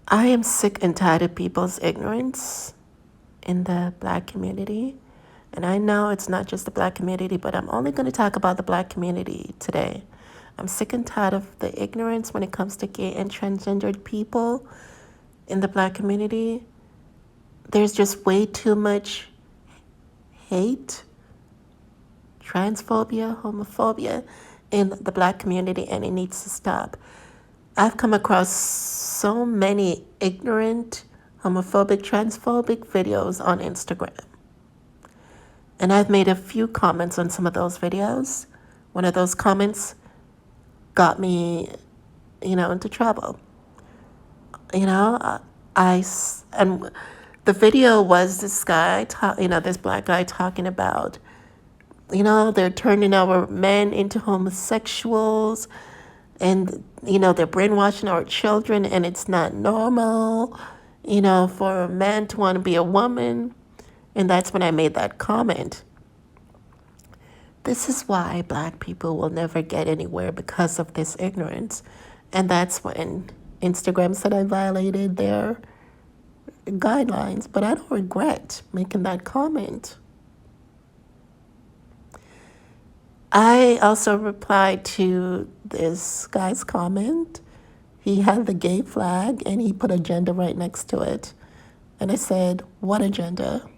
I am sick and tired of people's ignorance in the Black community. And I know it's not just the Black community, but I'm only going to talk about the Black community today. I'm sick and tired of the ignorance when it comes to gay and transgendered people in the Black community. There's just way too much hate, transphobia, homophobia in the Black community, and it needs to stop. I've come across so many ignorant, homophobic, transphobic videos on Instagram. And I've made a few comments on some of those videos. One of those comments got me, into trouble. And the video was this guy, this black guy talking about, they're turning our men into homosexuals, and they're brainwashing our children, and it's not normal, for a man to want to be a woman. And that's when I made that comment. This is why Black people will never get anywhere, because of this ignorance. And that's when Instagram said I violated their guidelines, but I don't regret making that comment. I also replied to this guy's comment. He had the gay flag and he put agenda right next to it. And I said, "What agenda?"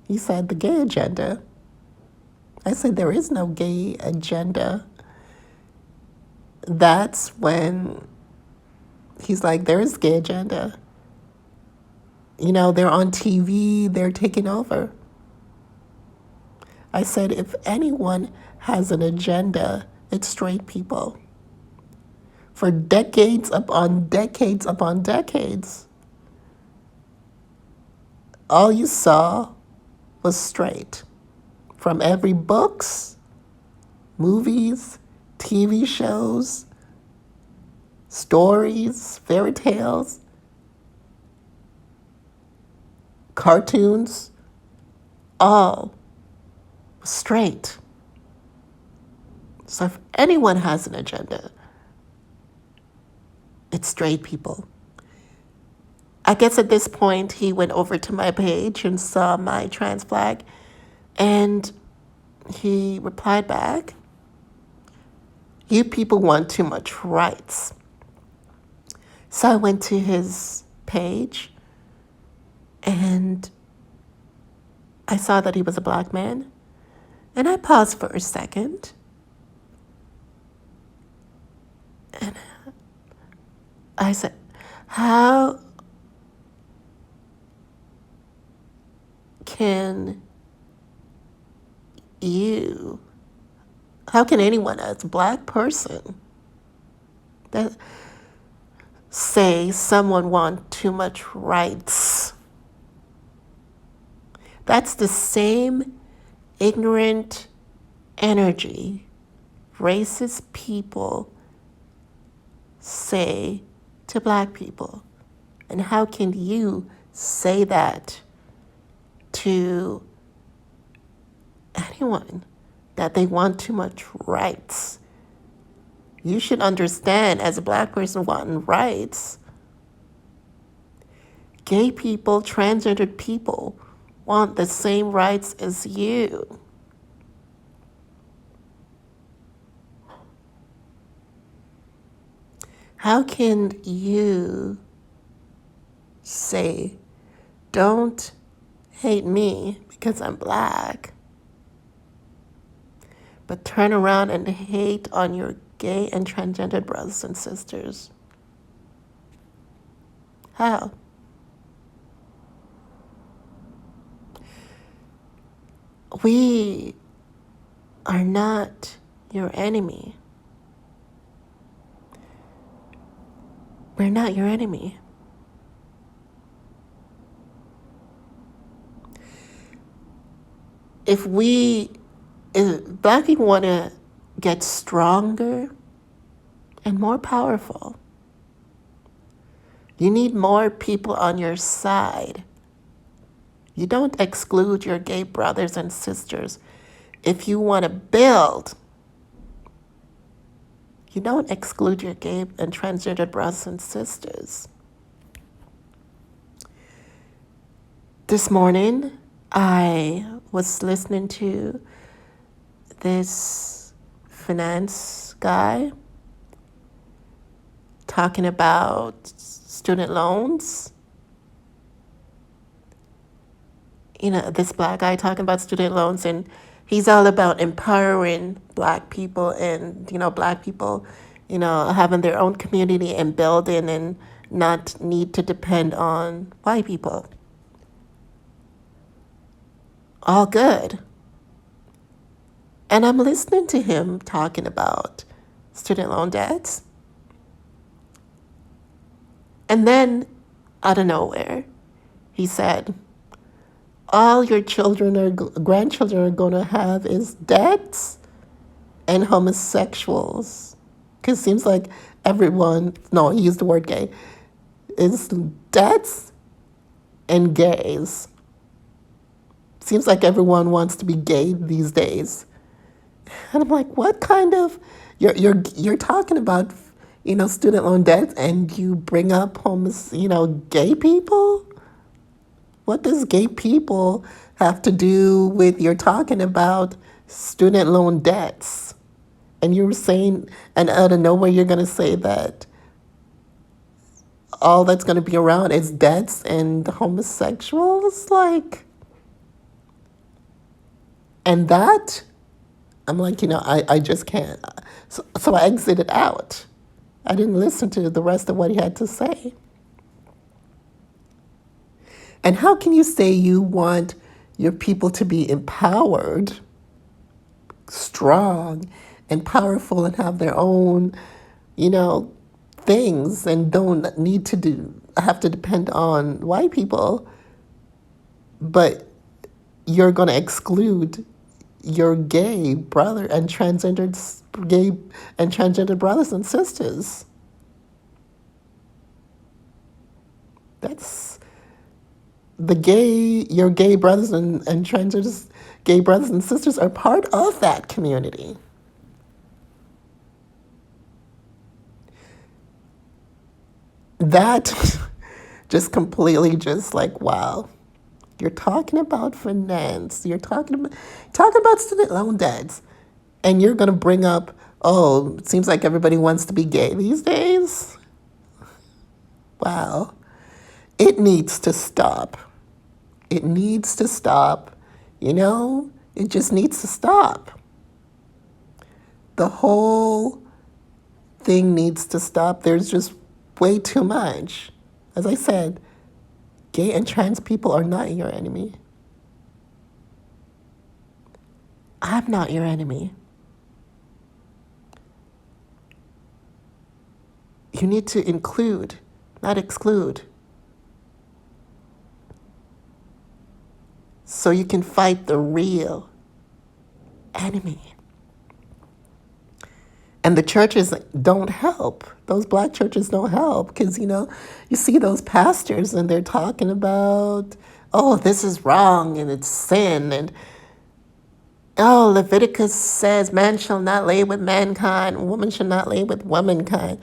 He said, "The gay agenda." I said, "There is no gay agenda." That's when he's like, "There is gay agenda. They're on TV, they're taking over." I said, if anyone has an agenda, it's straight people. For decades upon decades upon decades, all you saw was straight. From every books, movies, TV shows, stories, fairy tales, cartoons, all straight. So if anyone has an agenda, it's straight people. I guess at this point he went over to my page and saw my trans flag, and he replied back, "You people want too much rights." So I went to his page and I saw that he was a black man, and I paused for a second. And I said, how can anyone as a black person that say someone want too much rights? That's the same ignorant energy racist people say to black people. And how can you say that to anyone, that they want too much rights? You should understand, as a black person wanting rights, gay people, transgendered people want the same rights as you. How can you say, don't hate me because I'm black, but turn around and hate on your gay and transgendered brothers and sisters? How? We are not your enemy. We're not your enemy. If black people want to get stronger and more powerful, you need more people on your side. You don't exclude your gay brothers and sisters. If you want to build, you don't exclude your gay and transgender brothers and sisters. This morning, I was listening to this finance guy talking about student loans. This black guy talking about student loans, and he's all about empowering black people and, black people, having their own community and building and not need to depend on white people. All good. And I'm listening to him talking about student loan debts. And then, out of nowhere, he said, all your children or grandchildren are going to have is debts and homosexuals. Because it seems like everyone, no, he used the word gay, is debts and gays. Seems like everyone wants to be gay these days. And I'm like, what kind of, you're talking about, student loan debt, and you bring up gay people? What does gay people have to do with you're talking about student loan debts? And you were saying, and out of nowhere, you're going to say that all that's going to be around is debts and homosexuals? And that, I'm like, I just can't. So I exited out. I didn't listen to the rest of what he had to say. And how can you say you want your people to be empowered, strong, and powerful, and have their own, things, and don't need to have to depend on white people, but you're going to exclude your gay brother and transgender brothers and sisters? That's your gay brothers and transgender gay brothers and sisters are part of that community. That just completely wow. You're talking about finance. You're talking about student loan debts. And you're going to bring up, it seems like everybody wants to be gay these days? Wow. It needs to stop. It needs to stop. It just needs to stop. The whole thing needs to stop. There's just way too much. As I said, gay and trans people are not your enemy. I'm not your enemy. You need to include, not exclude, so you can fight the real enemy. And the churches don't help. Those black churches don't help because, you see those pastors and they're talking about, this is wrong and it's sin. And, Leviticus says man shall not lay with mankind, woman shall not lay with womankind.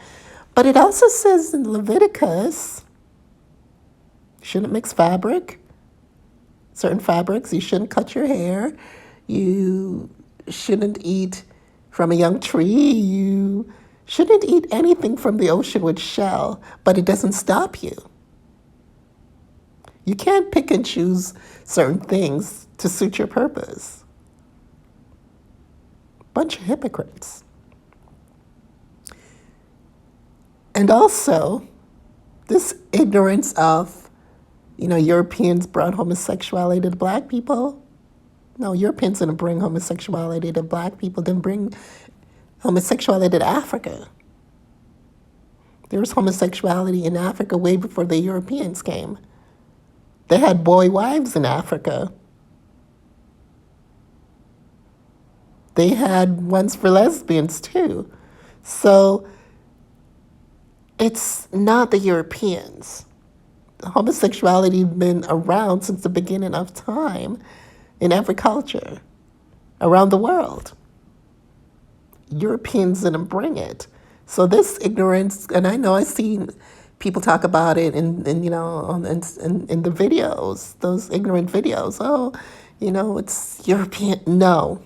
But it also says in Leviticus, you shouldn't mix certain fabrics. You shouldn't cut your hair. You shouldn't eat from a young tree. You shouldn't eat anything from the ocean with shell, but it doesn't stop you. You can't pick and choose certain things to suit your purpose. Bunch of hypocrites. And also, this ignorance of, Europeans brought homosexuality to black people. No, Europeans didn't bring homosexuality to black people, didn't bring homosexuality to Africa. There was homosexuality in Africa way before the Europeans came. They had boy wives in Africa. They had ones for lesbians too. So it's not the Europeans. Homosexuality has been around since the beginning of time in every culture around the world. Europeans didn't bring it. So this ignorance, and I know I've seen people talk about it in you know in the videos, those ignorant videos. Oh, you know, it's European. No,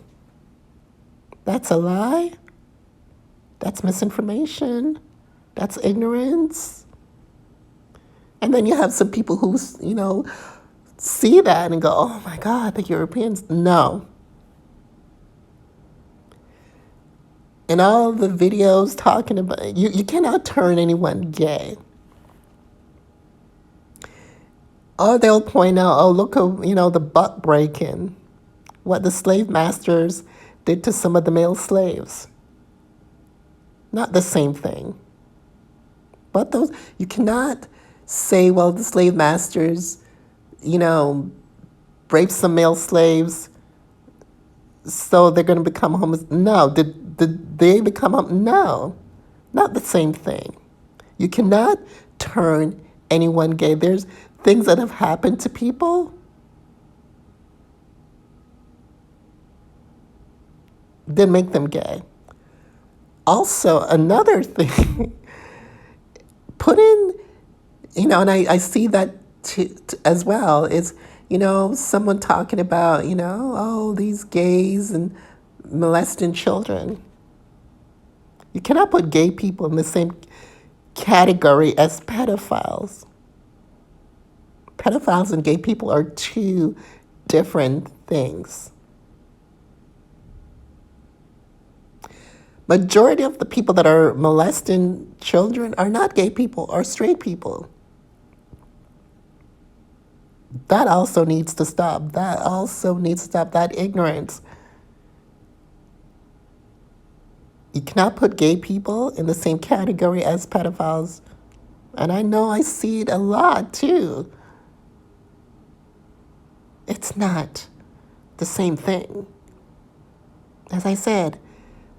that's a lie. That's misinformation. That's ignorance. And then you have some people who, you know, see that and go, oh my God, the Europeans. No. And all the videos talking about, you cannot turn anyone gay. Or they'll point out, oh, look, you know, the butt breaking, what the slave masters did to some of the male slaves. Not the same thing. But those, you cannot say, well, the slave masters, you know, raped some male slaves, so they're going to become homosexual. No. Did they become no. Not the same thing. You cannot turn anyone gay. There's things that have happened to people that make them gay. Also, another thing, put in, you know, and I see that as well, is, you know, someone talking about, you know, oh, these gays and molesting children. You cannot put gay people in the same category as pedophiles. Pedophiles and gay people are two different things. Majority of the people that are molesting children are not gay people, are straight people. That also needs to stop. That also needs to stop, that ignorance. You cannot put gay people in the same category as pedophiles. And I know I see it a lot too. It's not the same thing. As I said,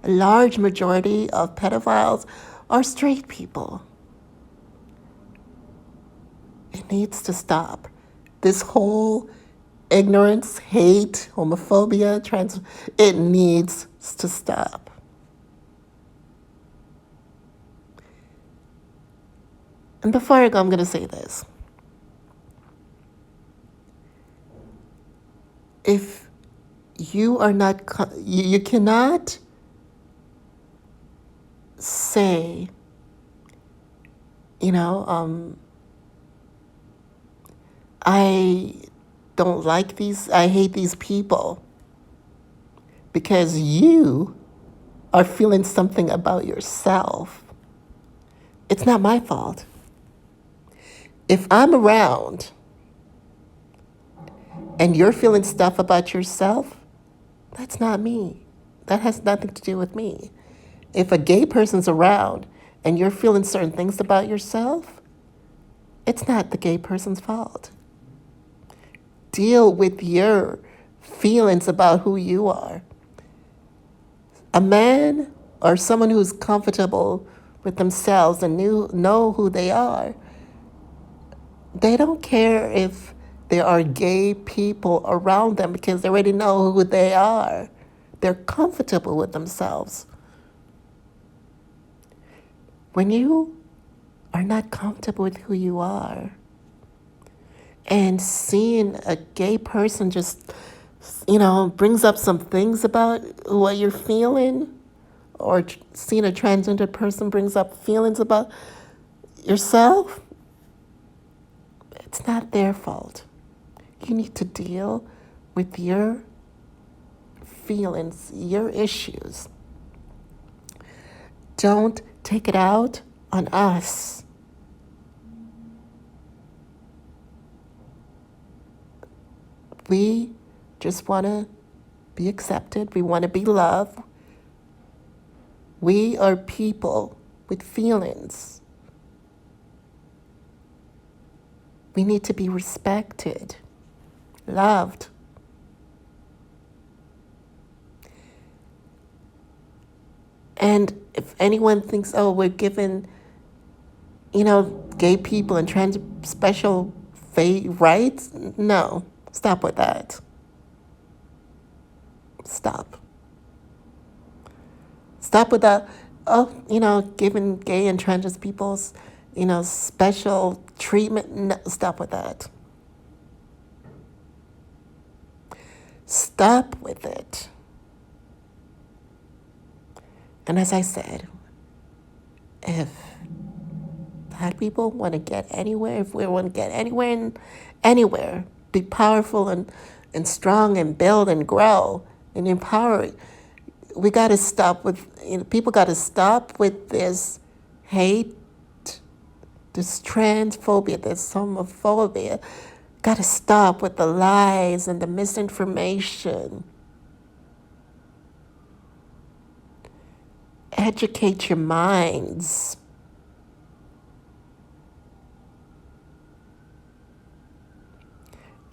a large majority of pedophiles are straight people. It needs to stop. This whole ignorance, hate, homophobia, it needs to stop. And before I go, I'm going to say this. If you are not, you cannot say, you know, I don't like these, I hate these people, because you are feeling something about yourself. It's not my fault. If I'm around and you're feeling stuff about yourself, that's not me. That has nothing to do with me. If a gay person's around and you're feeling certain things about yourself, it's not the gay person's fault. Deal with your feelings about who you are. A man or someone who's comfortable with themselves and know who they are, they don't care if there are gay people around them because they already know who they are. They're comfortable with themselves. When you are not comfortable with who you are, and seeing a gay person just, you know, brings up some things about what you're feeling, or seeing a transgender person brings up feelings about yourself, it's not their fault. You need to deal with your feelings, your issues. Don't take it out on us. We just want to be accepted. We want to be loved. We are people with feelings. We need to be respected, loved. And if anyone thinks, oh, we're giving, you know, gay people and trans special rights, no, stop with that. Stop. Stop with that, oh, you know, giving gay and trans people's, special treatment. No, stop with that. Stop with it. And as I said, if black people want to get anywhere, if we want to get anywhere, be powerful and strong and build and grow and empower, we got to stop with, people got to stop with this hate, this transphobia, this homophobia. Got to stop with the lies and the misinformation. Educate your minds.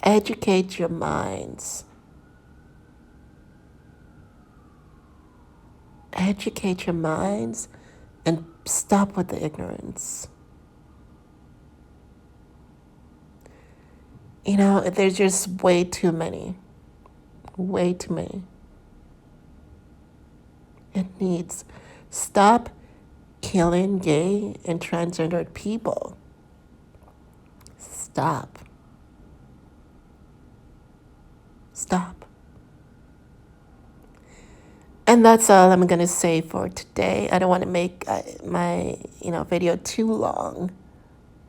Educate your minds. Educate your minds and stop with the ignorance. There's just way too many. Way too many. It needs stop killing gay and transgendered people. Stop. Stop. And that's all I'm going to say for today. I don't want to make my video too long.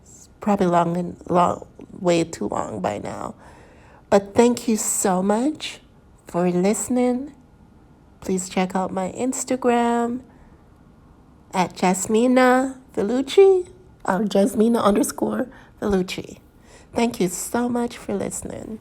It's probably long, way too long by now. But thank you so much for listening. Please check out my Instagram at Jasmina Vellucci or Jasmina _Vellucci. Thank you so much for listening.